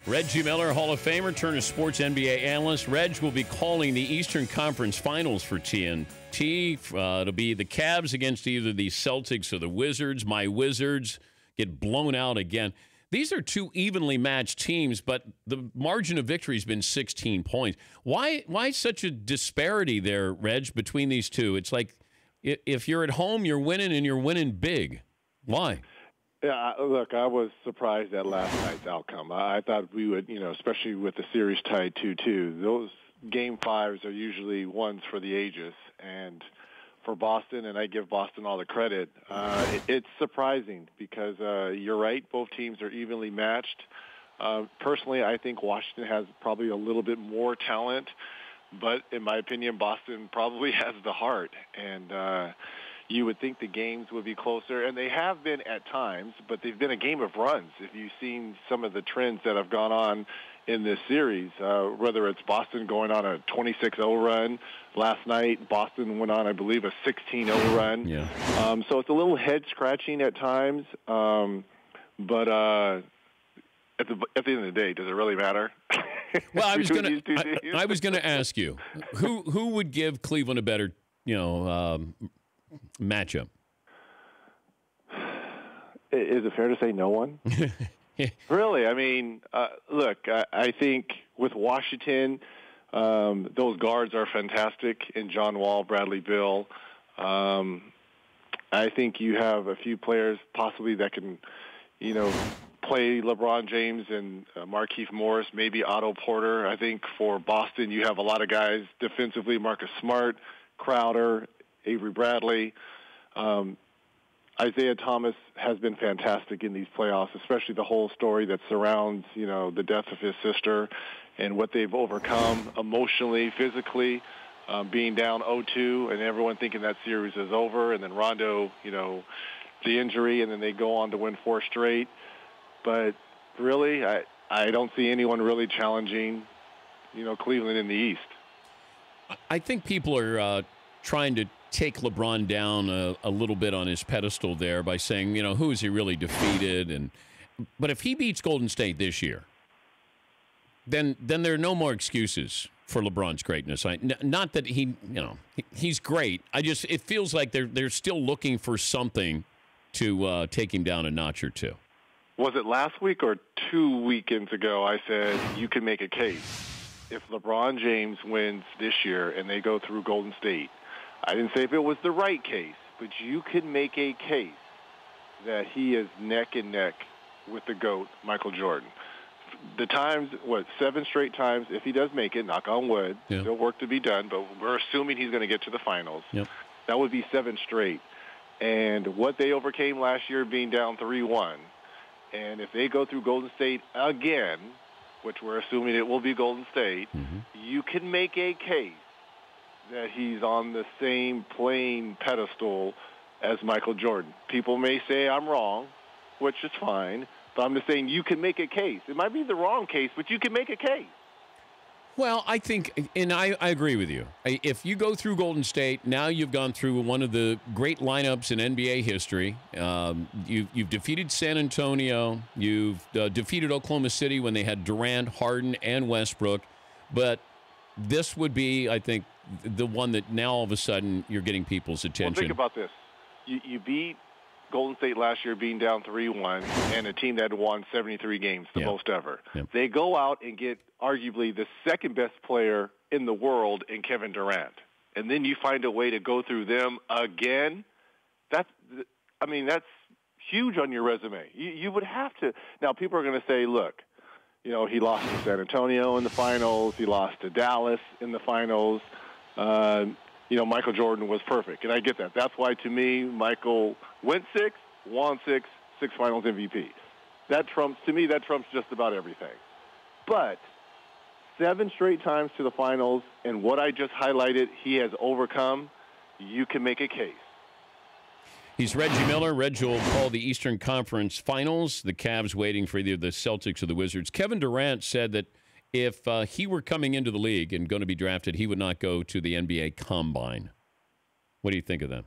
Reggie Miller, Hall of Famer, Turner Sports NBA analyst. Reg will be calling the Eastern Conference Finals for TNT. It'll be the Cavs against either the Celtics or the Wizards. My Wizards get blown out again. These are two evenly matched teams, but the margin of victory has been 16 points. Why such a disparity there, Reg, between these two? It's like if you're at home, you're winning, and you're winning big. Why? Yeah, look, I was surprised at last night's outcome. I thought we would, especially with the series tied 2-2, those game fives are usually ones for the ages. And for Boston, and I give Boston all the credit, it's surprising because you're right, both teams are evenly matched. Personally, I think Washington has probably a little bit more talent, but in my opinion, Boston probably has the heart. And you would think the games would be closer, and they have been at times, but they've been a game of runs. If you've seen some of the trends that have gone on in this series, whether it's Boston going on a 26-0 run. Last night, Boston went on, I believe, a 16-0 run. Yeah. So it's a little head-scratching at times, but at the end of the day, does it really matter? Well, I was going to ask you, who would give Cleveland a better, matchup? Is it fair to say no one? Really? I mean, look, I think with Washington, those guards are fantastic in John Wall, Bradley Beal. I think you have a few players possibly that can, play LeBron James and Markieff Morris, maybe Otto Porter. I think for Boston, you have a lot of guys defensively, Marcus Smart, Crowder, Avery Bradley. Isaiah Thomas has been fantastic in these playoffs, especially the whole story that surrounds, the death of his sister and what they've overcome emotionally, physically, being down 0-2 and everyone thinking that series is over. And then Rondo, the injury, and then they go on to win 4 straight. But really, I don't see anyone really challenging, Cleveland in the East. I think people are trying to take LeBron down a little bit on his pedestal there by saying, who is he really defeated? But if he beats Golden State this year, then there are no more excuses for LeBron's greatness. Not that he's great. It feels like they're still looking for something to take him down a notch or two. Was it last week or 2 weekends ago I said you can make a case if LeBron James wins this year and they go through Golden State? I didn't say if it was the right case, but you could make a case that he is neck and neck with the GOAT, Michael Jordan. The times, 7 straight times, if he does make it, knock on wood, still work to be done, but we're assuming he's going to get to the finals. Yep. That would be 7 straight. And what they overcame last year being down 3-1, and if they go through Golden State again, which we're assuming it will be Golden State, you can make a case that he's on the same playing pedestal as Michael Jordan. People may say I'm wrong, which is fine, but I'm just saying you can make a case. It might be the wrong case, but you can make a case. Well, I think, and I agree with you. If you go through Golden State, now you've gone through one of the great lineups in NBA history. You've defeated San Antonio. You've defeated Oklahoma City when they had Durant, Harden, and Westbrook. But this would be, I think, the one that now all of a sudden you're getting people's attention. Well, think about this. You beat Golden State last year being down 3-1 and a team that had won 73 games, the most ever. Yep. They go out and get arguably the second best player in the world in Kevin Durant. And then you find a way to go through them again. That's huge on your resume. You would have to. Now, people are going to say, look, he lost to San Antonio in the finals. He lost to Dallas in the finals. Michael Jordan was perfect, and I get that. That's why, to me, Michael went 6, won 6 finals MVP. That trumps just about everything. But 7 straight times to the finals, and what I just highlighted, he has overcome, you can make a case. He's Reggie Miller. Reg will call the Eastern Conference Finals. The Cavs waiting for either the Celtics or the Wizards. Kevin Durant said that if he were coming into the league and going to be drafted, he would not go to the NBA Combine. What do you think of that?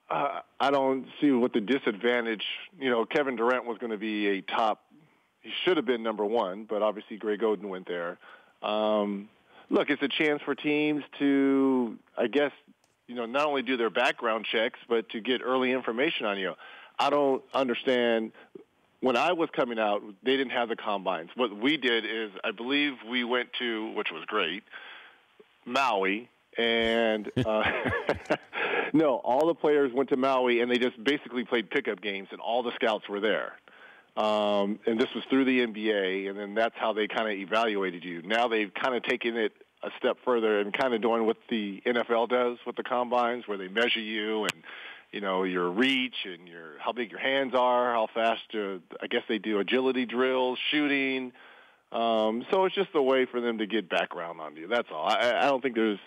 I don't see what the disadvantage. Kevin Durant was going to be a top. He should have been number one, but obviously Greg Oden went there. Look, it's a chance for teams to, I guess, not only do their background checks, but to get early information on you. I don't understand. When I was coming out, they didn't have the combines. What we did is, I believe we went to, which was great, Maui, and no, all the players went to Maui, and they just basically played pickup games, and all the scouts were there. And this was through the NBA, and then that's how they kind of evaluated you. Now they've kind of taken it a step further and kind of doing what the NFL does with the combines, where they measure you and, your reach and how big your hands are, how fast, I guess they do agility drills, shooting. So it's just a way for them to get background on you. That's all. I don't think there's,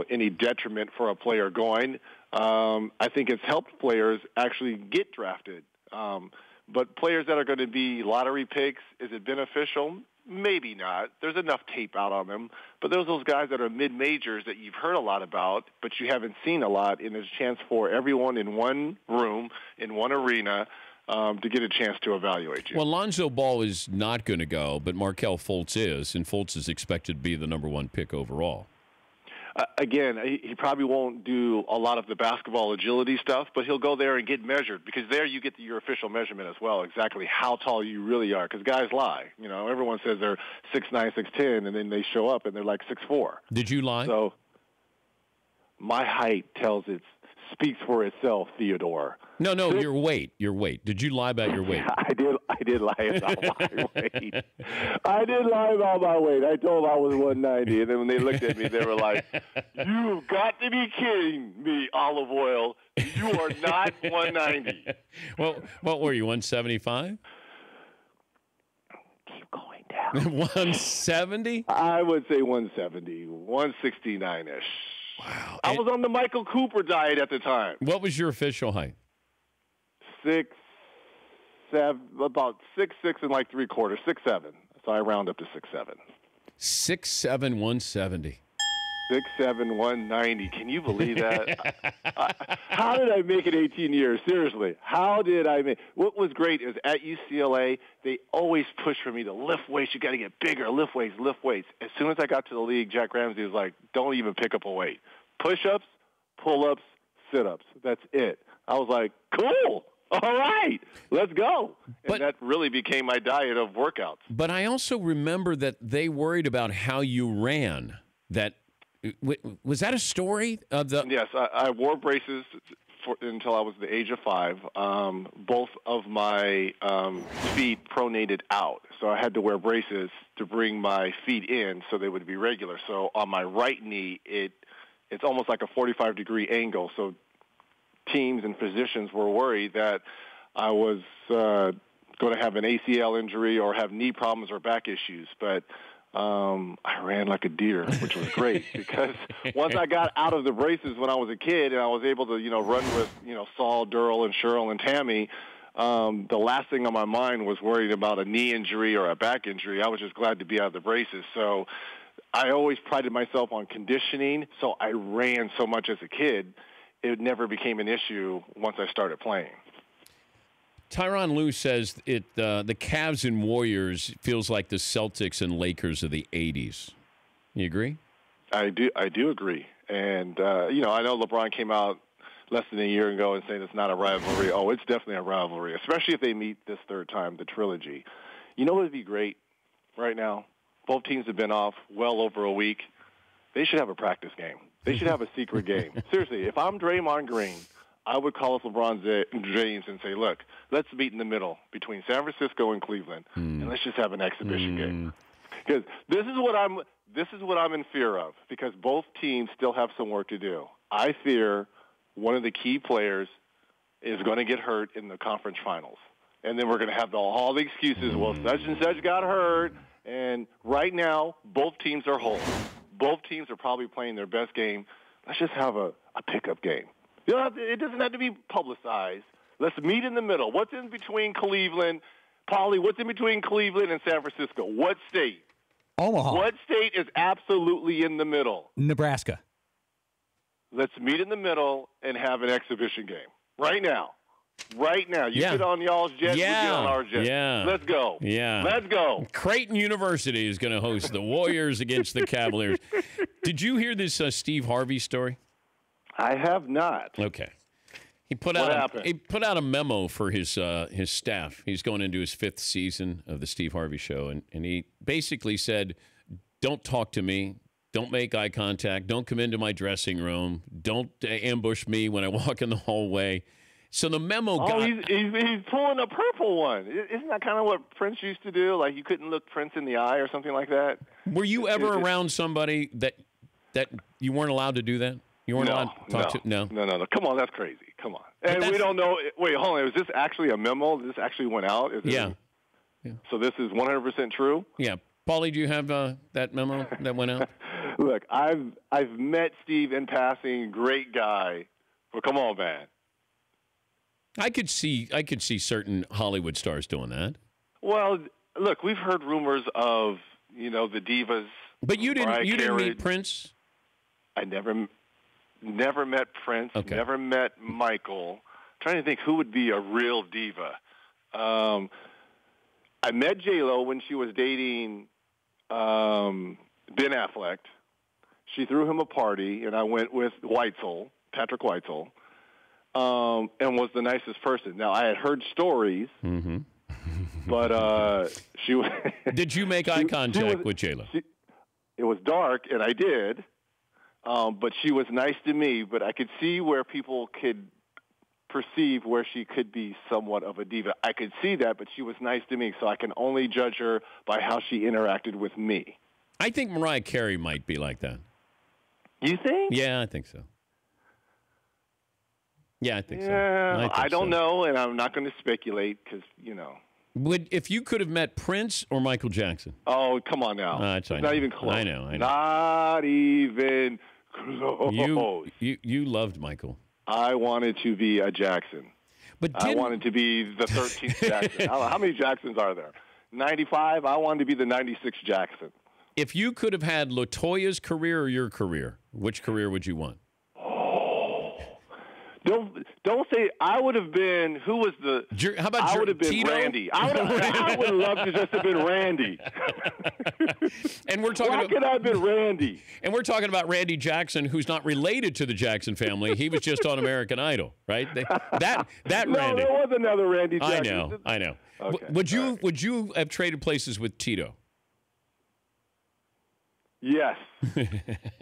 any detriment for a player going. I think it's helped players actually get drafted. But players that are going to be lottery picks, is it beneficial? Maybe not. There's enough tape out on them. But there's those guys that are mid-majors that you've heard a lot about, but you haven't seen a lot, and there's a chance for everyone in one room, in one arena, to get a chance to evaluate you. Well, Lonzo Ball is not going to go, but Markelle Fultz is, and Fultz is expected to be the number one pick overall. Again, he probably won't do a lot of the basketball agility stuff, but he'll go there and get measured, because there you get your official measurement as well, exactly how tall you really are, because guys lie. Everyone says they're 6'9", 6'10", and then they show up and they're like 6'4". Did you lie? So my height speaks for itself, Theodore. No, your weight. Did you lie about your weight? I did lie about my weight. I did lie about my weight. I told them I was 190, and then when they looked at me, they were like, "You've got to be kidding me, Olive Oil. You are not 190." Well, what were you, 175? Keep going down. 170? I would say 170, 169-ish. Wow. I was on the Michael Cooper diet at the time. What was your official height? 6'7", about 6'6" and like 3/4, 6'7". So I round up to 6'7". 6'7", 170. 6'7", 190. Can you believe that? How did I make it 18 years? Seriously, how did I make? What was great is at UCLA, they always pushed for me to lift weights. You got to get bigger. Lift weights, lift weights. As soon as I got to the league, Jack Ramsey was like, "Don't even pick up a weight. Push-ups, pull-ups, sit-ups. That's it." I was like, "Cool. All right, let's go." And that really became my diet of workouts. But I also remember that they worried about how you ran. Was that a story of the? Yes, I wore braces until I was the age of 5. Both of my feet pronated out, so I had to wear braces to bring my feet in so they would be regular. So on my right knee, it's almost like a 45-degree angle. So teams and physicians were worried that I was going to have an ACL injury or have knee problems or back issues, but I ran like a deer, which was great, because once I got out of the braces when I was a kid and I was able to, run with, Saul, Durrell, and Cheryl and Tammy, the last thing on my mind was worried about a knee injury or a back injury. I was just glad to be out of the braces. So I always prided myself on conditioning, so I ran so much as a kid. It never became an issue once I started playing. Tyronn Lue says the Cavs and Warriors feels like the Celtics and Lakers of the 80s. You agree? I do agree. And, I know LeBron came out less than a year ago and saying it's not a rivalry. Oh, it's definitely a rivalry, especially if they meet this third time, the trilogy. You know what would be great right now? Both teams have been off well over a week. They should have a practice game. They should have a secret game. Seriously, if I'm Draymond Green, I would call up LeBron James and say, "Look, let's meet in the middle between San Francisco and Cleveland, and let's just have an exhibition game." Because this is what I'm in fear of, because both teams still have some work to do. I fear one of the key players is going to get hurt in the conference finals, and then we're going to have all the excuses. Well, such and such got hurt, and right now both teams are whole. Both teams are probably playing their best game. Let's just have a pickup game. It doesn't have to be publicized. Let's meet in the middle. What's in between Cleveland, Paulie? What's in between Cleveland and San Francisco? What state? Omaha. What state is absolutely in the middle? Nebraska. Let's meet in the middle and have an exhibition game right now. Right now. You get on y'all's jet, we get on our jet. Yeah. Let's go. Yeah. Let's go. Creighton University is going to host the Warriors against the Cavaliers. Did you hear this Steve Harvey story? I have not. Okay. He put out a memo for his staff. He's going into his 5th season of the Steve Harvey Show, and he basically said, "Don't talk to me. Don't make eye contact. Don't come into my dressing room. Don't ambush me when I walk in the hallway." So the memo got... he's pulling a purple one. Isn't that kind of what Prince used to do? Like, you couldn't look Prince in the eye or something like that? Were you ever around somebody that you weren't allowed to do that? You weren't allowed to talk to... No. Come on, that's crazy. Come on. And we don't know... Wait, hold on. Is this actually a memo? This actually went out? Yeah. So this is 100% true? Yeah. Paulie, do you have that memo that went out? Look, I've met Steve in passing. Great guy. But come on, man. I could see certain Hollywood stars doing that. Well, look, we've heard rumors of, the divas. But you didn't meet Prince? I never met Prince. Okay. Never met Michael. I'm trying to think who would be a real diva. I met J-Lo when she was dating Ben Affleck. She threw him a party, and I went with Patrick Weitzel. And was the nicest person. Now, I had heard stories, but she was... Did you make eye contact with J-Lo? It was dark, and I did, but she was nice to me, but I could see where people could perceive where she could be somewhat of a diva. I could see that, but she was nice to me, so I can only judge her by how she interacted with me. I think Mariah Carey might be like that. You think? Yeah, I think so. Yeah, I think so. I don't know, and I'm not going to speculate because, If you could have met Prince or Michael Jackson? Oh, come on now. It's not even close. I know. Not even close. You loved Michael. I wanted to be a Jackson. I wanted to be the 13th Jackson. How many Jacksons are there? 95? I wanted to be the 96th Jackson. If you could have had LaToya's career or your career, which career would you want? Don't say I would have been. Who was the? How about I would have been Tito? Randy. I would have loved to just have been Randy. And we're talking. Why could I have been Randy? And we're talking about Randy Jackson, who's not related to the Jackson family. He was just on American Idol, right? That no, Randy. there was another Randy Jackson. I know. Okay, Would you have traded places with Tito? Yes,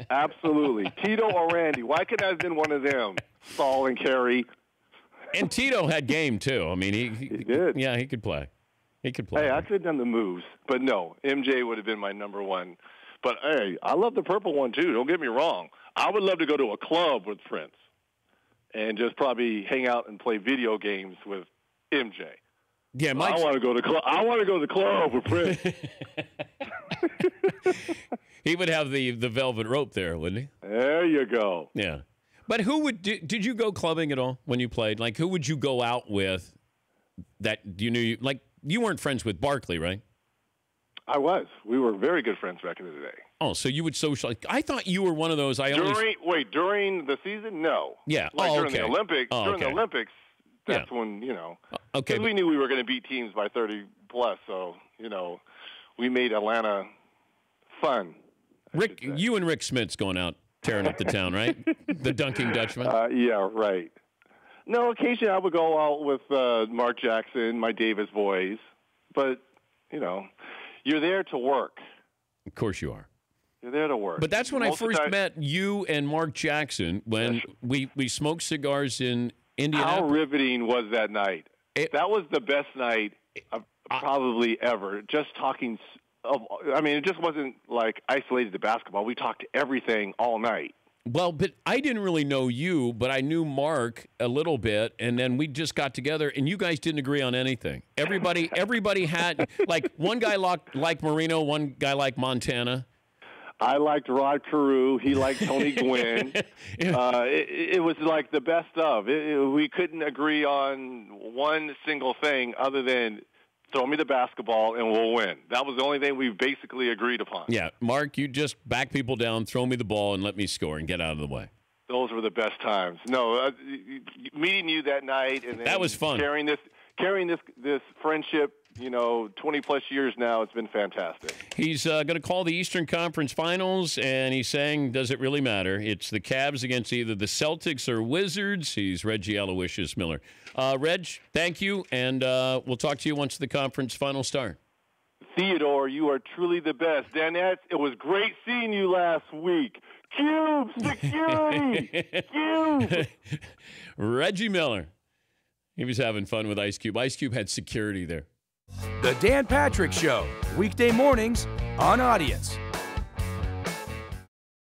absolutely. Tito or Randy. Why could I have been one of them? Saul and Kerry. And Tito had game, too. I mean, he did. Yeah, he could play. He could play. Hey, I could have done the moves. But no, MJ would have been my number one. But, hey, I love the purple one, too. Don't get me wrong. I would love to go to a club with Prince and just probably hang out and play video games with MJ. Yeah, I want to go to the club with Prince. He would have the velvet rope there, wouldn't he? There you go. Yeah. But did you go clubbing at all when you played? Like, who would you go out with that you knew? You weren't friends with Barkley, right? I was. We were very good friends back in the day. Oh, so you would socialize. I thought you were one of those. During the season? No. Yeah. During the Olympics. During the Olympics, that's when, Okay. Because we knew we were going to beat teams by 30 plus, so, we made Atlanta fun. Rick, you and Rick Smith's going out tearing up the town, right? The Dunking Dutchman? Yeah, right. No, occasionally I would go out with Mark Jackson, my Davis boys. But, you're there to work. Of course you are. You're there to work. But that's when I first met you and Mark Jackson, when we smoked cigars in Indianapolis. How riveting was that night? That was the best night probably ever. Just talking... it just wasn't like isolated to basketball. We talked everything all night. Well, but I didn't really know you, but I knew Mark a little bit, and then we just got together, and you guys didn't agree on anything. Everybody had, like, one guy liked Marino, one guy liked Montana. I liked Rod Carew. He liked Tony Gwynn. It was like the best of. We couldn't agree on one single thing other than throw me the basketball and we'll win. That was the only thing we basically agreed upon. Yeah, Mark, you just back people down, throw me the ball, and let me score and get out of the way. Those were the best times. No, meeting you that night and then that was fun. Carrying this friendship, 20-plus years now, it's been fantastic. He's going to call the Eastern Conference Finals, and he's saying, does it really matter? It's the Cavs against either the Celtics or Wizards. He's Reggie Aloysius Miller. Reg, thank you, and we'll talk to you once the conference finals start. Theodore, you are truly the best. Danette, it was great seeing you last week. Cube security! Cube! Reggie Miller. He was having fun with Ice Cube. Ice Cube had security there. The Dan Patrick Show, weekday mornings on Audience.